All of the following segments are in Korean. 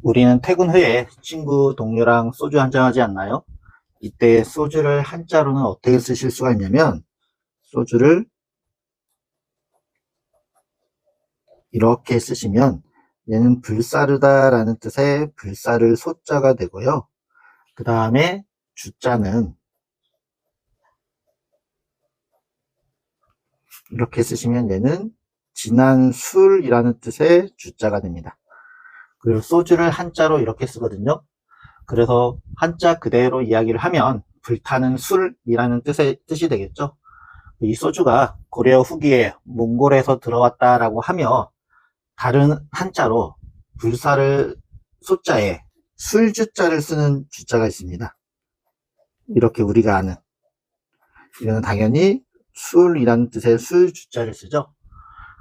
우리는 퇴근 후에 친구, 동료랑 소주 한잔 하지 않나요? 이때 소주를 한자로는 어떻게 쓰실 수가 있냐면, 소주를 이렇게 쓰시면 얘는 불사르다라는 뜻의 불사를 소자가 되고요. 그 다음에 주자는 이렇게 쓰시면 얘는 진한 술이라는 뜻의 주자가 됩니다. 그리고 소주를 한자로 이렇게 쓰거든요. 그래서 한자 그대로 이야기를 하면 불타는 술이라는 뜻이 되겠죠. 이 소주가 고려 후기에 몽골에서 들어왔다라고 하며 다른 한자로 불사를 소자에 술주자를 쓰는 주자가 있습니다. 이렇게 우리가 아는, 이거는 당연히 술이라는 뜻의 술주자를 쓰죠.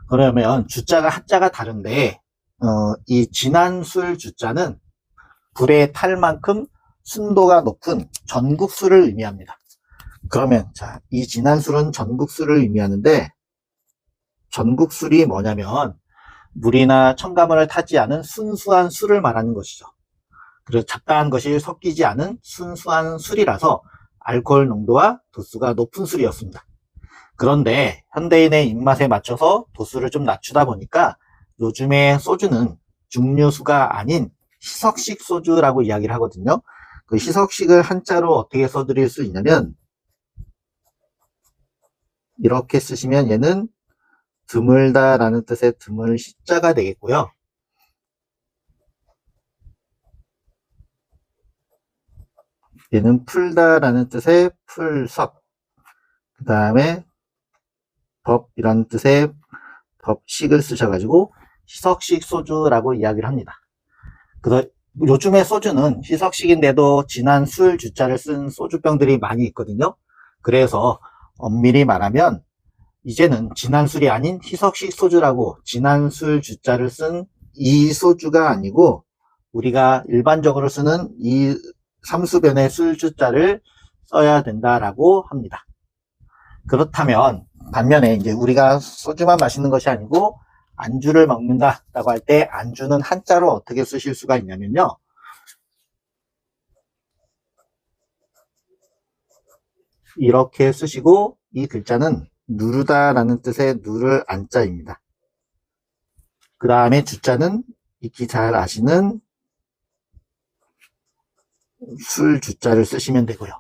그러면 주자가 한자가 다른데 이 진한 술 주자는 불에 탈 만큼 순도가 높은 전국술을 의미합니다. 그러면 자, 이 진한 술은 전국술을 의미하는데, 전국술이 뭐냐면 물이나 첨가물을 타지 않은 순수한 술을 말하는 것이죠. 그래서 잡다한 것이 섞이지 않은 순수한 술이라서 알코올 농도와 도수가 높은 술이었습니다. 그런데 현대인의 입맛에 맞춰서 도수를 좀 낮추다 보니까 요즘에 소주는 증류수가 아닌 희석식 소주라고 이야기를 하거든요. 그 희석식을 한자로 어떻게 써드릴 수 있냐면, 이렇게 쓰시면 얘는 드물다라는 뜻의 드물 시자가 되겠고요. 얘는 풀다라는 뜻의 풀섭, 그 다음에 법이라는 뜻의 법식을 쓰셔가지고 희석식 소주라고 이야기를 합니다. 그래서 요즘에 소주는 희석식인데도 진한 술 주자를 쓴 소주병들이 많이 있거든요. 그래서 엄밀히 말하면 이제는 진한 술이 아닌 희석식 소주라고 진한 술 주자를 쓴 이 소주가 아니고 우리가 일반적으로 쓰는 이 삼수변의 술 주자를 써야 된다라고 합니다. 그렇다면 반면에 이제 우리가 소주만 마시는 것이 아니고 안주를 먹는다라고 할 때 안주는 한자로 어떻게 쓰실 수가 있냐면요. 이렇게 쓰시고 이 글자는 누르다라는 뜻의 누를 안자입니다. 그 다음에 주자는 익히 잘 아시는 술 주자를 쓰시면 되고요.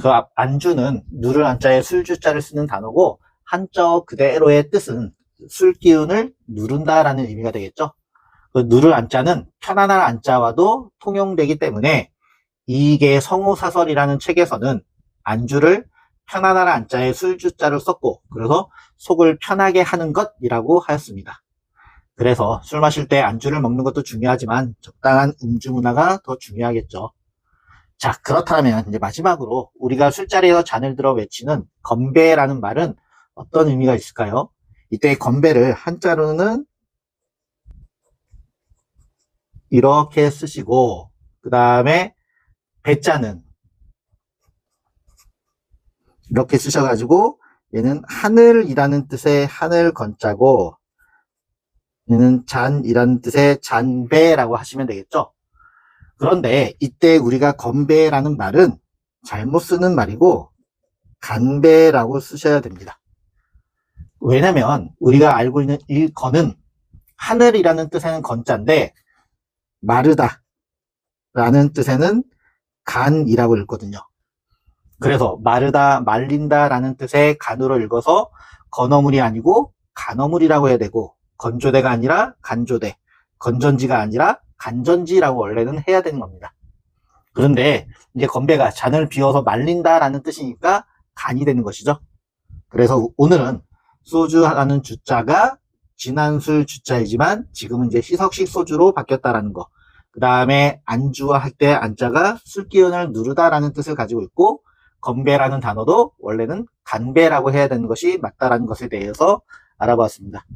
그 안주는 누를 안자에 술 주자를 쓰는 단어고 한자어 그대로의 뜻은 술 기운을 누른다라는 의미가 되겠죠. 그 누를 안자는 편안한 안자와도 통용되기 때문에 이익의 성우사설이라는 책에서는 안주를 편안한 안자에 술주자를 썼고 그래서 속을 편하게 하는 것이라고 하였습니다. 그래서 술 마실 때 안주를 먹는 것도 중요하지만 적당한 음주 문화가 더 중요하겠죠. 자, 그렇다면 이제 마지막으로 우리가 술자리에서 잔을 들어 외치는 건배라는 말은 어떤 의미가 있을까요? 이때 건배를 한자로는 이렇게 쓰시고 그 다음에 배자는 이렇게 쓰셔가지고 얘는 하늘이라는 뜻의 하늘 건자고 얘는 잔이라는 뜻의 잔배라고 하시면 되겠죠. 그런데 이때 우리가 건배라는 말은 잘못 쓰는 말이고 간배라고 쓰셔야 됩니다. 왜냐면 우리가 알고 있는 이 건은 하늘이라는 뜻에는 건자인데 마르다 라는 뜻에는 간이라고 읽거든요. 그래서 마르다, 말린다 라는 뜻의 간으로 읽어서 건어물이 아니고 간어물이라고 해야 되고 건조대가 아니라 간조대, 건전지가 아니라 간전지라고 원래는 해야 되는 겁니다. 그런데 이제 건배가 잔을 비워서 말린다 라는 뜻이니까 간이 되는 것이죠. 그래서 오늘은 소주라는 주자가 진한 술 주자이지만 지금은 이제 희석식 소주로 바뀌었다라는 거. 그 다음에 안주와 할 때 안자가 술 기운을 누르다라는 뜻을 가지고 있고 건배라는 단어도 원래는 간배라고 해야 되는 것이 맞다라는 것에 대해서 알아보았습니다.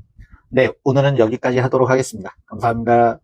네, 오늘은 여기까지 하도록 하겠습니다. 감사합니다.